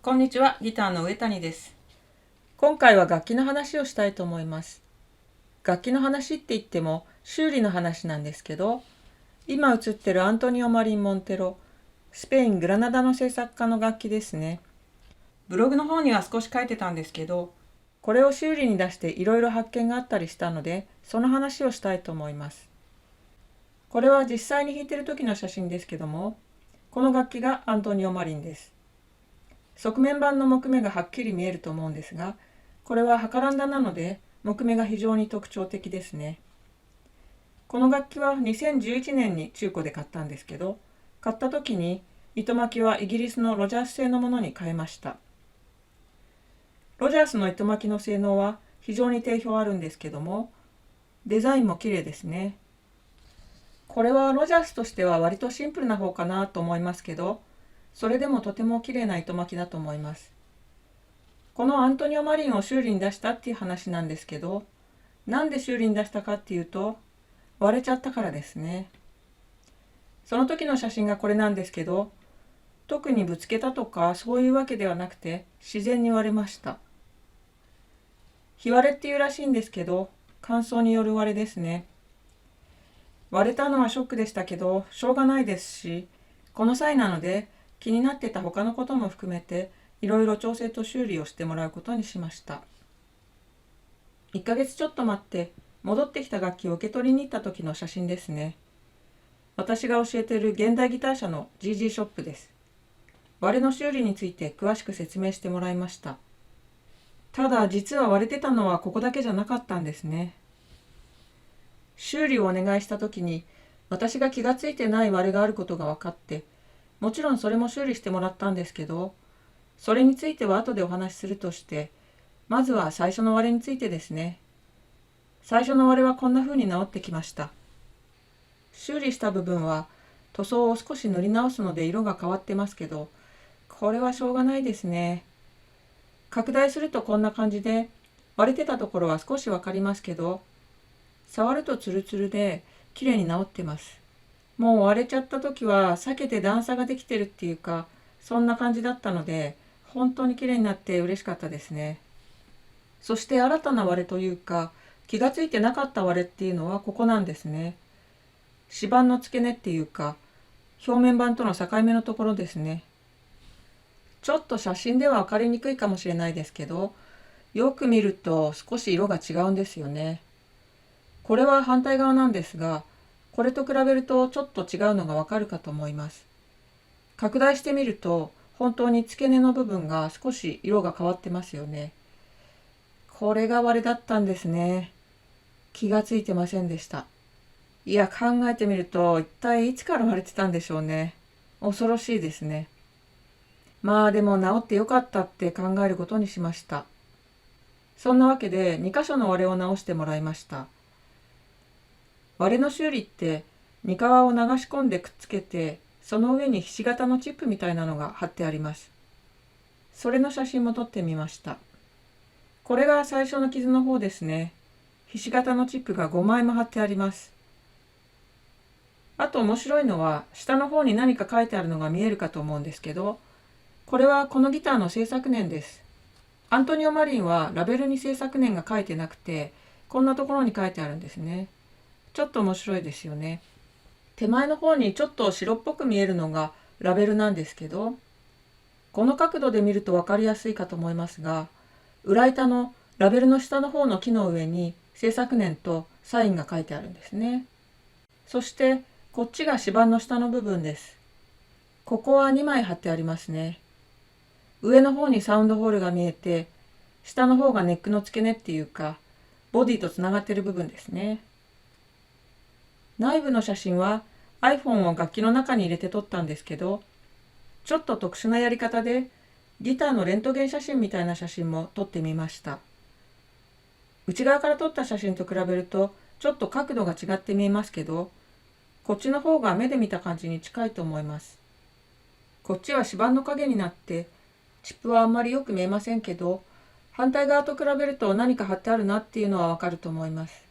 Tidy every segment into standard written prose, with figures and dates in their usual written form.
こんにちは、ギターの上谷です。今回は楽器の話をしたいと思います。楽器の話って言っても修理の話なんですけど、今映ってるアントニオ・マリン・モンテロ、スペイン・グラナダの制作家の楽器ですね。ブログの方には少し書いてたんですけど、これを修理に出していろいろ発見があったりしたので、その話をしたいと思います。これは実際に弾いてる時の写真ですけども、この楽器がアントニオ・マリンです。側面板の木目がはっきり見えると思うんですが、これはハカランダなので木目が非常に特徴的ですね。この楽器は2011年に中古で買ったんですけど、買った時に糸巻きはイギリスのロジャース製のものに変えました。ロジャースの糸巻きの性能は非常に定評あるんですけども、デザインも綺麗ですね。これはロジャースとしては割とシンプルな方かなと思いますけど、それでもとても綺麗な糸巻きだと思います。このアントニオ・マリンを修理に出したっていう話なんですけど、なんで修理に出したかっていうと、割れちゃったからですね。その時の写真がこれなんですけど、特にぶつけたとかそういうわけではなくて自然に割れました。日割れっていうらしいんですけど、乾燥による割れですね。割れたのはショックでしたけど、しょうがないですし、この際なので気になってた他のことも含めていろいろ調整と修理をしてもらうことにしました。1ヶ月ちょっと待って戻ってきた楽器を受け取りに行った時の写真ですね。私が教えている現代ギター社の GG ショップです。割れの修理について詳しく説明してもらいました。ただ実は割れてたのはここだけじゃなかったんですね。修理をお願いした時に私が気がついてない割れがあることが分かって、もちろんそれも修理してもらったんですけど、それについては後でお話しするとして、まずは最初の割れについてですね。最初の割れはこんな風に治ってきました。修理した部分は塗装を少し塗り直すので色が変わってますけど、これはしょうがないですね。拡大するとこんな感じで、割れてたところは少しわかりますけど、触るとツルツルで綺麗に治ってます。もう割れちゃった時は避けて段差ができてるっていうか、そんな感じだったので、本当に綺麗になって嬉しかったですね。そして新たな割れというか、気がついてなかった割れっていうのはここなんですね。指板の付け根っていうか、表面板との境目のところですね。ちょっと写真では分かりにくいかもしれないですけど、よく見ると少し色が違うんですよね。これは反対側なんですが、これと比べるとちょっと違うのがわかるかと思います。拡大してみると、本当に付け根の部分が少し色が変わってますよね。これが割れだったんですね。気がついてませんでした。いや、考えてみると、一体いつから割れてたんでしょうね。恐ろしいですね。まあでも治ってよかったって考えることにしました。そんなわけで2箇所の割れを直してもらいました。割れの修理ってに革を流し込んでくっつけて、その上にひし形のチップみたいなのが貼ってあります。それの写真も撮ってみました。これが最初の傷の方ですね。ひし形のチップが5枚も貼ってあります。あと面白いのは下の方に何か書いてあるのが見えるかと思うんですけど、これはこのギターの製作年です。アントニオ・マリンはラベルに製作年が書いてなくて、こんなところに書いてあるんですね。ちょっと面白いですよね。手前の方にちょっと白っぽく見えるのがラベルなんですけど、この角度で見ると分かりやすいかと思いますが、裏板のラベルの下の方の木の上に製作年とサインが書いてあるんですね。そしてこっちが指板の下の部分です。ここは2枚貼ってありますね。上の方にサウンドホールが見えて、下の方がネックの付け根っていうか、ボディとつながっている部分ですね。内部の写真は iPhone を楽器の中に入れて撮ったんですけど、ちょっと特殊なやり方でギターのレントゲン写真みたいな写真も撮ってみました。内側から撮った写真と比べるとちょっと角度が違って見えますけど、こっちの方が目で見た感じに近いと思います。こっちは指板の影になってチップはあんまりよく見えませんけど、反対側と比べると何か貼ってあるなっていうのはわかると思います。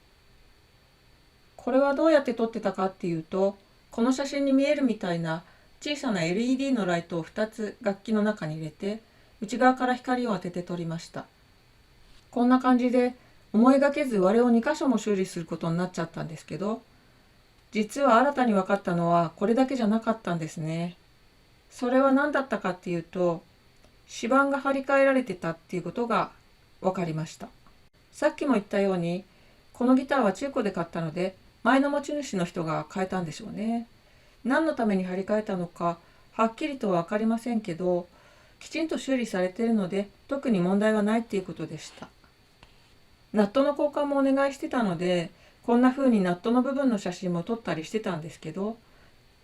これはどうやって撮ってたかっていうと、この写真に見えるみたいな小さな LED のライトを2つ楽器の中に入れて、内側から光を当てて撮りました。こんな感じで思いがけず割れを2箇所も修理することになっちゃったんですけど、実は新たに分かったのはこれだけじゃなかったんですね。それは何だったかっていうと、指板が張り替えられてたっていうことが分かりました。さっきも言ったように、このギターは中古で買ったので、前の持ち主の人が変えたんでしょうね。何のために張り替えたのか、はっきりとは分かりませんけど、きちんと修理されているので、特に問題はないっていうことでした。ナットの交換もお願いしてたので、こんな風にナットの部分の写真も撮ったりしてたんですけど、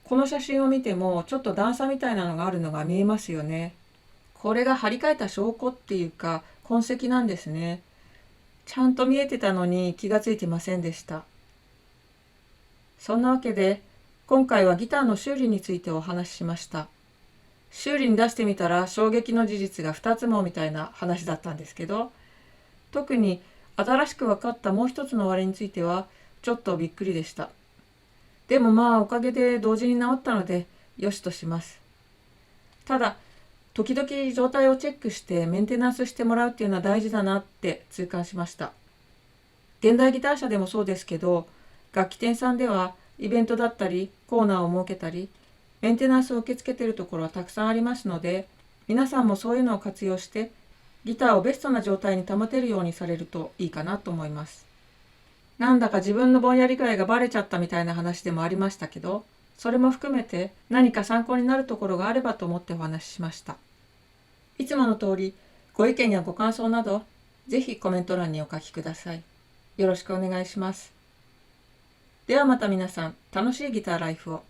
この写真を見てもちょっと段差みたいなのがあるのが見えますよね。これが張り替えた証拠っていうか痕跡なんですね。ちゃんと見えてたのに気がついてませんでした。そんなわけで今回はギターの修理についてお話ししました。修理に出してみたら衝撃の事実が2つもみたいな話だったんですけど、特に新しく分かったもう一つの割れについてはちょっとびっくりでした。でもまあおかげで同時に治ったのでよしとします。ただ時々状態をチェックしてメンテナンスしてもらうっていうのは大事だなって痛感しました。現代ギター社でもそうですけど、楽器店さんではイベントだったりコーナーを設けたりメンテナンスを受け付けているところはたくさんありますので、皆さんもそういうのを活用してギターをベストな状態に保てるようにされるといいかなと思います。なんだか自分のぼんやり具合がバレちゃったみたいな話でもありましたけど、それも含めて何か参考になるところがあればと思ってお話ししました。いつもの通りご意見やご感想などぜひコメント欄にお書きください。よろしくお願いします。ではまた皆さん、楽しいギターライフを。